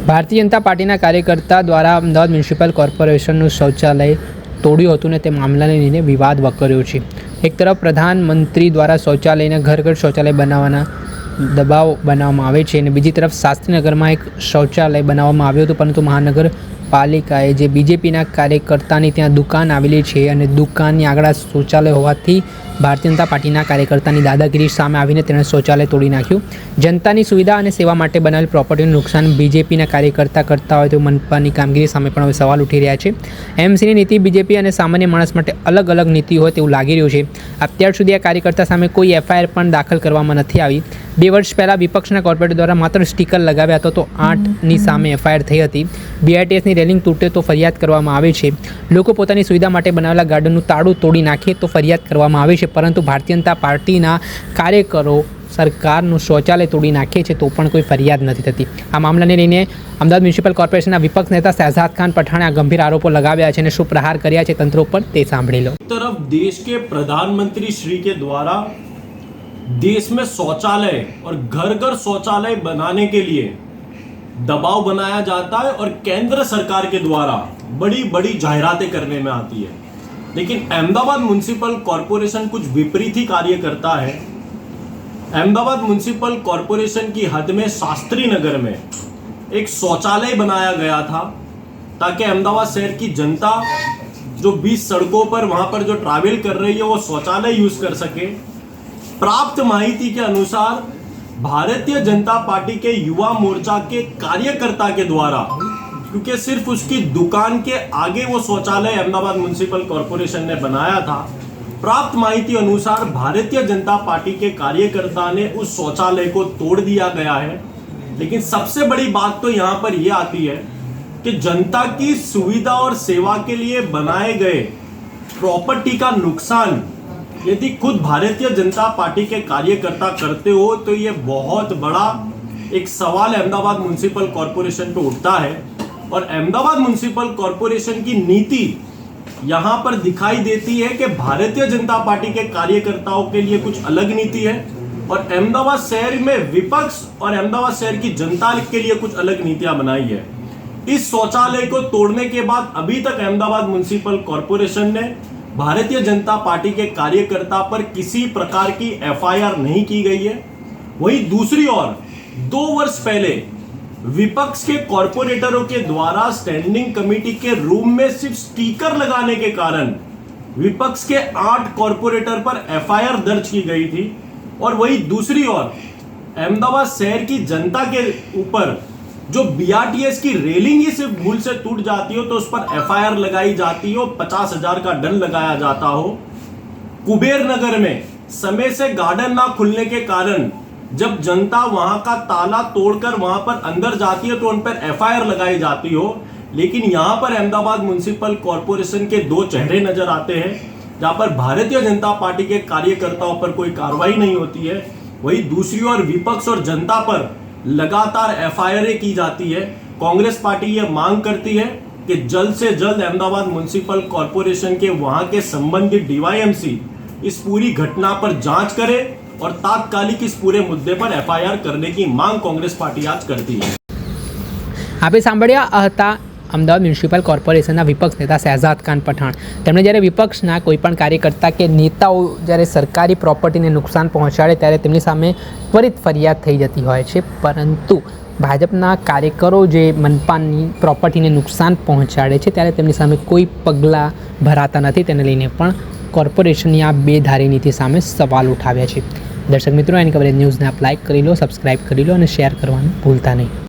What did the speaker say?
ભારતીય જનતા પાર્ટીના કાર્યકર્તા દ્વારા અમદાવાદ મ્યુનિસિપલ કોર્પોરેશનનું શૌચાલય તોડ્યું હતું ને તે મામલાને લઈને વિવાદ વકર્યો છે। એક તરફ પ્રધાનમંત્રી દ્વારા શૌચાલયને ઘર ઘર શૌચાલય બનાવવાના દબાવ બનાવવામાં આવે છે અને બીજી તરફ શાસ્ત્રીનગરમાં એક શૌચાલય બનાવવામાં આવ્યું હતું, પરંતુ મહાનગરપાલિકાએ જે બીજેપીના કાર્યકર્તાની ત્યાં દુકાન આવેલી છે અને દુકાનની આગળ શૌચાલય હોવાથી ભારતીય જનતા પાર્ટીના કાર્યકર્તાની દાદાગીરી સામે આવીને તેણે શૌચાલય તોડી નાખ્યું। જનતાની સુવિધા અને સેવા માટે બનાવેલ પ્રોપર્ટીનું નુકસાન બીજેપીના કાર્યકર્તા કરતા હોય તો મનપાની કામગીરી સામે પણ હવે સવાલ ઉઠી રહ્યા છે। એમસીની નીતિ બીજેપી અને સામાન્ય માણસ માટે અલગ અલગ નીતિ હોય તેવું લાગી રહ્યું છે। અત્યાર સુધી આ કાર્યકર્તા સામે કોઈ એફઆઈઆર પણ દાખલ કરવામાં નથી આવી। 2 વર્ષ પહેલાં વિપક્ષના કોર્પોરેટર દ્વારા માત્ર સ્ટીકર લગાવ્યા હતા તો 8ની સામે એફઆઈઆર થઈ હતી। બીઆરટીએસની રેલિંગ તૂટે તો ફરિયાદ કરવામાં આવે છે। લોકો પોતાની સુવિધા માટે બનાવેલા ગાર્ડનનું તાળું તોડી નાખે તો ફરિયાદ કરવામાં આવે છે, પરંતુ ભારતીય જનતા પાર્ટીના કાર્યકરો સરકારનું શૌચાલય તોડી નાખે છે તો પણ કોઈ ફરિયાદ નથી થતી। આ મામલાને લઈને અમદાવાદ મ્યુનિસિપલ કોર્પોરેશનના વિપક્ષ નેતા શહેજાદ ખાન પઠાણે આ ગંભીર આરોપો लगाव्या છે અને શું પ્રહાર કર્યા છે તંત્ર ઉપર તે સાંભળી લો। तरफ देश के प्रधानमंत्री श्री के द्वारा देश में शौचालय और घर घर शौचालय बनाने के लिए दबाव बनाया जाता है और केंद्र सरकार के द्वारा बड़ी बड़ी जाहिरातें करने में आती है, लेकिन अहमदाबाद म्युनिसिपल कॉरपोरेशन कुछ विपरीत ही कार्य करता है। अहमदाबाद म्युनिसिपल कॉरपोरेशन की हद में शास्त्री नगर में एक शौचालय बनाया गया था ताकि अहमदाबाद शहर की जनता जो 20 सड़कों पर वहां पर जो ट्रैवल कर रही है वो शौचालय यूज कर सके। प्राप्त माहिती के अनुसार भारतीय जनता पार्टी के युवा मोर्चा के कार्यकर्ता के द्वारा, क्योंकि सिर्फ उसकी दुकान के आगे वो शौचालय अहमदाबाद म्युनिसिपल कॉरपोरेशन ने बनाया था, प्राप्त माहिती अनुसार भारतीय जनता पार्टी के कार्यकर्ता ने उस शौचालय को तोड़ दिया गया है। लेकिन सबसे बड़ी बात तो यहाँ पर यह आती है कि जनता की सुविधा और सेवा के लिए बनाए गए प्रॉपर्टी का नुकसान यदि खुद भारतीय जनता पार्टी के कार्यकर्ता करते हो तो ये बहुत बड़ा एक सवाल अहमदाबाद म्युनिसिपल कॉरपोरेशन पे उठता है। और अहमदाबाद म्युनिसिपल कॉरपोरेशन की नीति यहाँ पर दिखाई देती है कि भारतीय जनता पार्टी के कार्यकर्ताओं के लिए कुछ अलग नीति है और अहमदाबाद शहर में विपक्ष और अहमदाबाद शहर की जनता के लिए कुछ अलग नीतियां बनाई है। इस शौचालय को तोड़ने के बाद अभी तक अहमदाबाद म्युनिसिपल कॉरपोरेशन ने भारतीय जनता पार्टी के कार्यकर्ता पर किसी प्रकार की एफआईआर नहीं की गई है। वहीं दूसरी ओर 2 वर्ष पहले विपक्ष के कॉरपोरेटरों के द्वारा स्टैंडिंग कमेटी के रूम में सिर्फ स्टिकर लगाने के कारण विपक्ष के 8 कॉरपोरेटर पर एफआईआर दर्ज की गई थी। और वहीं दूसरी ओर अहमदाबाद शहर की जनता के ऊपर जो बीआरटीएस की रेलिंग ही सिर्फ भूल से टूट जाती हो तो उस पर एफआईआर लगाई जाती हो, 50,000 का दंड लगाया जाता हो। कुबेर नगर में समय से गार्डन ना खुलने के कारण जब जनता वहां का ताला तोड़कर वहां पर अंदर जाती है तो उन पर एफआईआर लगाई जाती हो। लेकिन यहां पर अहमदाबाद म्युनिसिपल कॉरपोरेशन के 2 चेहरे नजर आते हैं, जहां पर भारतीय जनता पार्टी के कार्यकर्ताओं पर कोई कार्रवाई नहीं होती है। वहीं दूसरी ओर विपक्ष और जनता पर लगातार एफआईआर की जाती है। कांग्रेस पार्टी ये मांग करती है कि जल्द से जल्द अहमदाबाद म्युनिसिपल कॉरपोरेशन के वहां के संबंधित डीवाईएमसी इस पूरी घटना पर जांच करे और तात्कालिक इस पूरे मुद्दे पर एफआईआर करने की मांग कांग्रेस पार्टी आज करती है। आपे सांभळ्या હતા અમદાવાદ મ્યુનિસિપલ કોર્પોરેશનના વિપક્ષ નેતા શહેજાદ ખાન પઠાણ। તેમણે જ્યારે વિપક્ષના કોઈપણ કાર્યકર્તા કે નેતાઓ જ્યારે સરકારી પ્રોપર્ટીને નુકસાન પહોંચાડે ત્યારે તેમની સામે ત્વરિત ફરિયાદ થઈ જતી હોય છે, પરંતુ ભાજપના કાર્યકરો જે મનપાની પ્રોપર્ટીને નુકસાન પહોંચાડે છે ત્યારે તેમની સામે કોઈ પગલાં ભરાતા નથી। તેને લઈને પણ કોર્પોરેશનની આ બેધારી નીતિ સામે સવાલ ઉઠાવ્યા છે। દર્શક મિત્રો, એની કવરેજ ન્યૂઝને આપ લાઇક કરી લો, સબસ્ક્રાઇબ કરી લો અને શેર કરવાનું ભૂલતા નહીં।